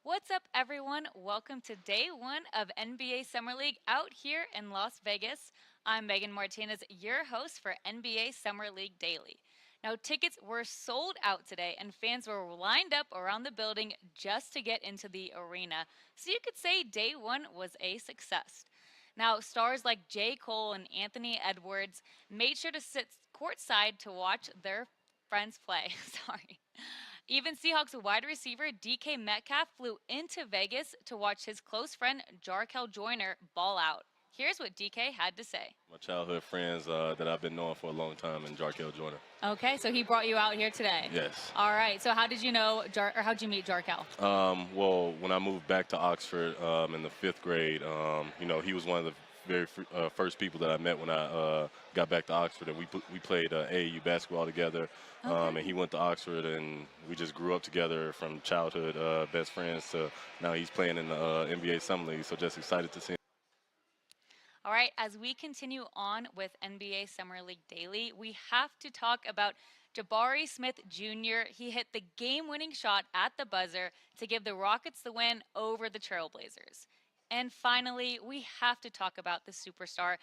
What's up, everyone? Welcome to day one of NBA Summer League out here in Las Vegas. I'm Megan Martinez, your host for NBA Summer League Daily. Now, tickets were sold out today, and fans were lined up around the building just to get into the arena. So you could say day one was a success. Now, stars like J. Cole and Anthony Edwards made sure to sit courtside to watch their friends play. Sorry. Even Seahawks wide receiver DK Metcalf flew into Vegas to watch his close friend Jarkel Joyner ball out. Here's what DK had to say. My childhood friends that I've been knowing for a long time, and Jarkel Joyner. Okay, so he brought you out here today. Yes. All right. So how did you know, or how'd you meet Jarkel? Well, when I moved back to Oxford in the 5th grade, he was one of the very first people that I met when I got back to Oxford, and we played AAU basketball together. Okay. And he went to Oxford, and we just grew up together from childhood best friends to now he's playing in the NBA Summer League. So just excited to see him. All right, as we continue on with NBA Summer League Daily, we have to talk about Jabari Smith Jr. He hit the game-winning shot at the buzzer to give the Rockets the win over the Trailblazers. And finally, we have to talk about the superstar,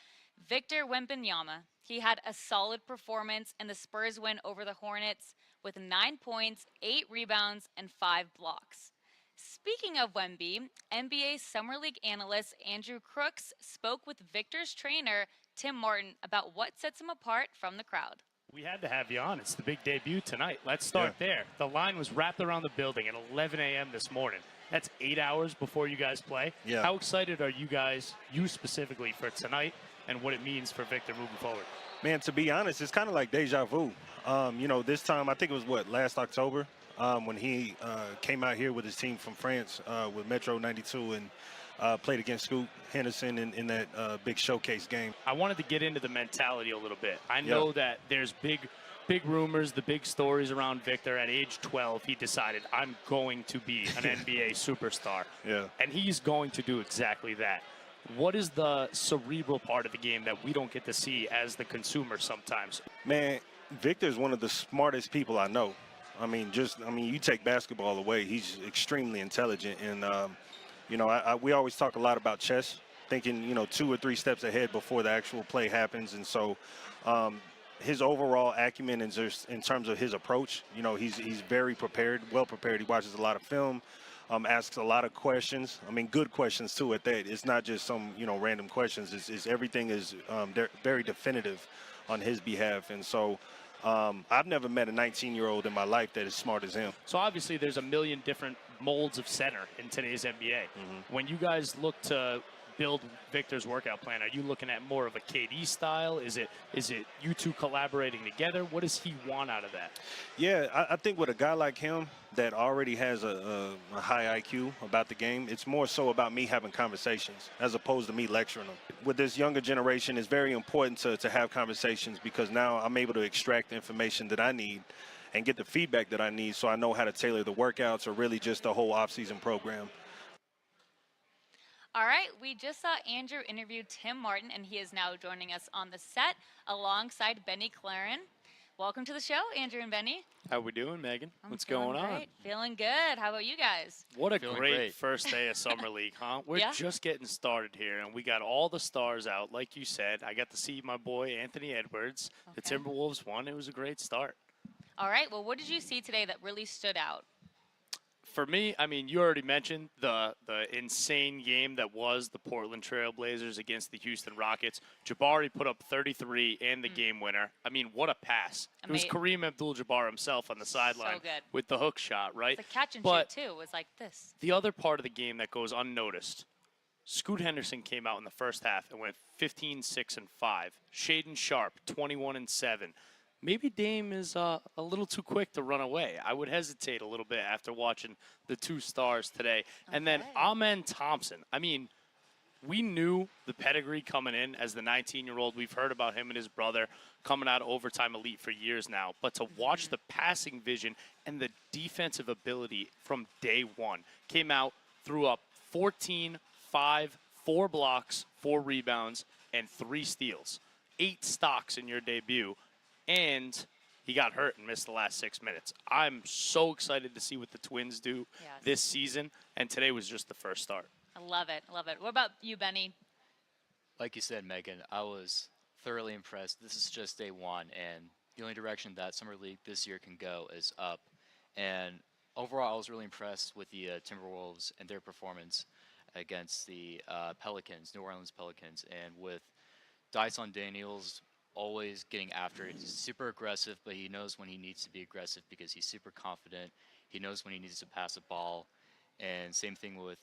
Victor Wembanyama. He had a solid performance in the Spurs win over the Hornets with 9 points, 8 rebounds, and 5 blocks. Speaking of Wemby, NBA Summer League analyst Andrew Crooks spoke with Victor's trainer, Tim Martin, about what sets him apart from the crowd. We had to have you on. It's the big debut tonight. Let's start there. The line was wrapped around the building at 11 a.m. this morning. That's 8 hours before you guys play. Yeah. How excited are you guys, you specifically, for tonight and what it means for Victor moving forward? Man, to be honest, it's kind of like deja vu. This time, I think it was, last October when he came out here with his team from France with Metro 92 and played against Scoot Henderson in that big showcase game. I wanted to get into the mentality a little bit. I know that there's big rumors, the big stories around Victor. At age 12, he decided, I'm going to be an NBA superstar. Yeah. And he's going to do exactly that. What is the cerebral part of the game that we don't get to see as the consumer sometimes? Man, Victor's one of the smartest people I know. You take basketball away, he's extremely intelligent. And, we always talk a lot about chess, thinking, 2 or 3 steps ahead before the actual play happens. And so his overall acumen in terms of his approach, he's very prepared, well prepared. He watches a lot of film, asks a lot of questions. Good questions, too, at that. It's not just some, random questions. It's everything is very definitive on his behalf. And so I've never met a 19-year-old in my life that is smart as him. So obviously there's a million different molds of center in today's NBA. Mm-hmm. When you guys look to build Victor's workout plan, are you looking at more of a KD style? Is it you two collaborating together? What does he want out of that? Yeah, I think with a guy like him that already has a high IQ about the game, it's more so about me having conversations as opposed to me lecturing them. With this younger generation, it's very important to have conversations because now I'm able to extract the information that I need and get the feedback that I need so I know how to tailor the workouts or really just the whole off-season program. All right, we just saw Andrew interview Tim Martin, and he is now joining us on the set alongside Benny Claren. Welcome to the show, Andrew and Benny. How we doing, Megan? What's Feeling going on? great. Feeling good. How about you guys? What a Feeling great great. first day of Summer League, huh? We're Yeah. just getting started here, and we got all the stars out. Like you said, I got to see my boy Anthony Edwards. The Okay. Timberwolves won. It was a great start. All right, well, what did you see today that really stood out? For me, you already mentioned the insane game that was the Portland Trailblazers against the Houston Rockets. Jabari put up 33 and the game winner. What a pass. It was Kareem Abdul-Jabbar himself on the sideline good. with the hook shot, right? The catch and But shoot, too, was like this. the other part of the game that goes unnoticed, Scoot Henderson came out in the first half and went 15, 6, and 5. Shaden Sharp, 21 and 7. Maybe Dame is a little too quick to run away. I would hesitate a little bit after watching the two stars today. And then Amen Thompson. We knew the pedigree coming in as the 19-year-old. We've heard about him and his brother coming out of Overtime Elite for years now. But to watch the passing vision and the defensive ability from day one. Came out, threw up 14, 5, 4 blocks, 4 rebounds, and 3 steals. 8 stocks in your debut. And he got hurt and missed the last 6 minutes. I'm so excited to see what the Twins do Yes. this season, and today was just the first start. I love it. I love it. What about you, Benny? Like you said, Megan, I was thoroughly impressed. This is just day one, and the only direction that Summer League this year can go is up. And overall, I was really impressed with the Timberwolves and their performance against the Pelicans, New Orleans Pelicans, and with Dyson Daniels always getting after it. He's super aggressive, but he knows when he needs to be aggressive because he's super confident. He knows when he needs to pass a ball. And same thing with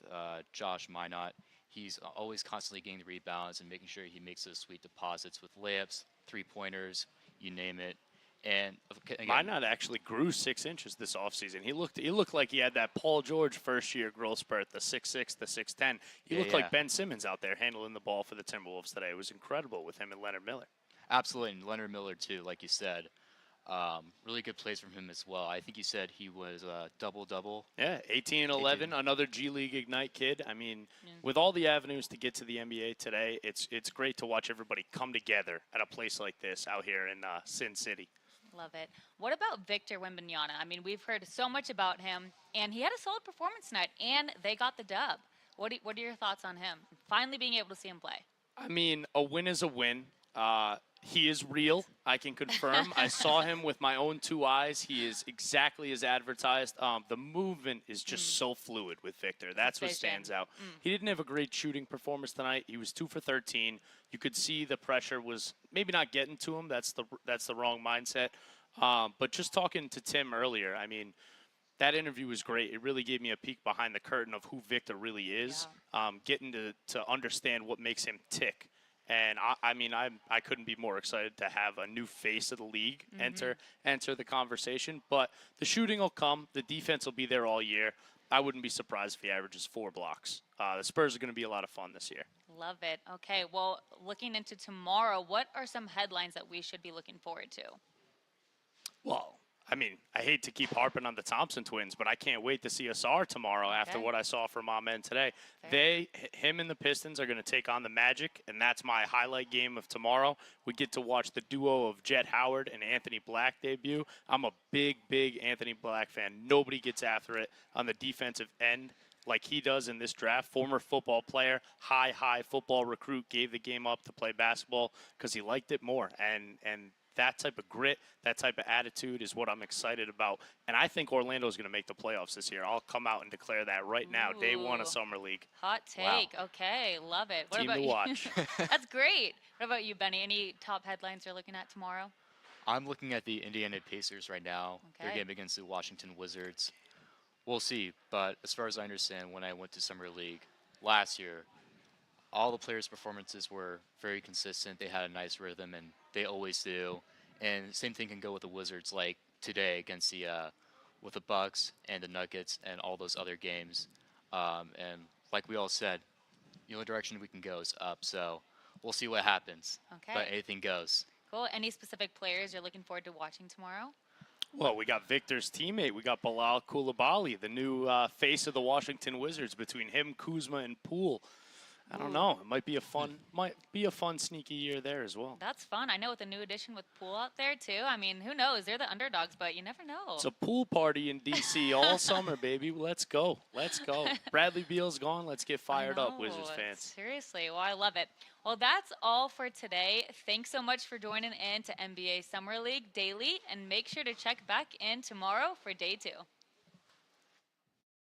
Josh Minot. He's always constantly getting the rebounds and making sure he makes those sweet deposits with layups, three-pointers, you name it. And again, Minot actually grew 6 inches this offseason. He looked like he had that Paul George first-year growth spurt, the 6'6", the 6'10". He looked like Ben Simmons out there handling the ball for the Timberwolves today. It was incredible with him and Leonard Miller. Absolutely, and Leonard Miller too, like you said. Really good plays from him as well. I think you said he was double-double. Yeah, 18 and 11, another G League Ignite kid. I mean, with all the avenues to get to the NBA today, it's great to watch everybody come together at a place like this out here in Sin City. Love it. What about Victor Wembanyama? I mean, we've heard so much about him, and he had a solid performance tonight, and they got the dub. What are your thoughts on him? Finally being able to see him play. I mean, a win is a win. He is real, I can confirm. I saw him with my own 2 eyes. He is exactly as advertised. The movement is just so fluid with Victor. That's what stands out. He didn't have a great shooting performance tonight. He was 2 for 13. You could see the pressure was maybe not getting to him. That's the wrong mindset. But just talking to Tim earlier, I mean, that interview was great. It really gave me a peek behind the curtain of who Victor really is, getting to understand what makes him tick. And I mean, I couldn't be more excited to have a new face of the league enter the conversation. But the shooting will come. The defense will be there all year. I wouldn't be surprised if he averages 4 blocks. The Spurs are going to be a lot of fun this year. Love it. Okay, well, looking into tomorrow, what are some headlines that we should be looking forward to? Well, I mean, I hate to keep harping on the Thompson twins, but I can't wait to see Asar tomorrow after what I saw from my men today. Him and the Pistons are going to take on the Magic, and that's my highlight game of tomorrow. We get to watch the duo of Jet Howard and Anthony Black debut. I'm a big, big Anthony Black fan. Nobody gets after it on the defensive end like he does in this draft. Former football player, high football recruit, gave the game up to play basketball because he liked it more. And that type of grit, that type of attitude is what I'm excited about. And I think Orlando is going to make the playoffs this year. I'll come out and declare that right now, day one of Summer League. Hot take. Wow. Okay, love it. What Team about to you? watch. That's great. What about you, Benny? Any top headlines you're looking at tomorrow? I'm looking at the Indiana Pacers right now. Their game against the Washington Wizards. We'll see. But as far as I understand, when I went to Summer League last year, all the players' performances were very consistent. They had a nice rhythm, and they always do. And same thing can go with the Wizards, like today against with the Bucks and the Nuggets and all those other games. And like we all said, the only direction we can go is up. So we'll see what happens. Okay. But anything goes. Cool. Any specific players you're looking forward to watching tomorrow? Well, we got Victor's teammate. We got Bilal Coulibaly, the new face of the Washington Wizards. Between him, Kuzma, and Poole, I don't know. It might be a fun sneaky year there as well. That's fun. I know with the new addition with Poole out there too. I mean, who knows? They're the underdogs, but you never know. It's a pool party in D.C. all summer, baby. Let's go. Let's go. Bradley Beal's gone. Let's get fired up, Wizards fans. Seriously. Well, I love it. Well, that's all for today. Thanks so much for joining in to NBA Summer League Daily, and make sure to check back in tomorrow for day 2.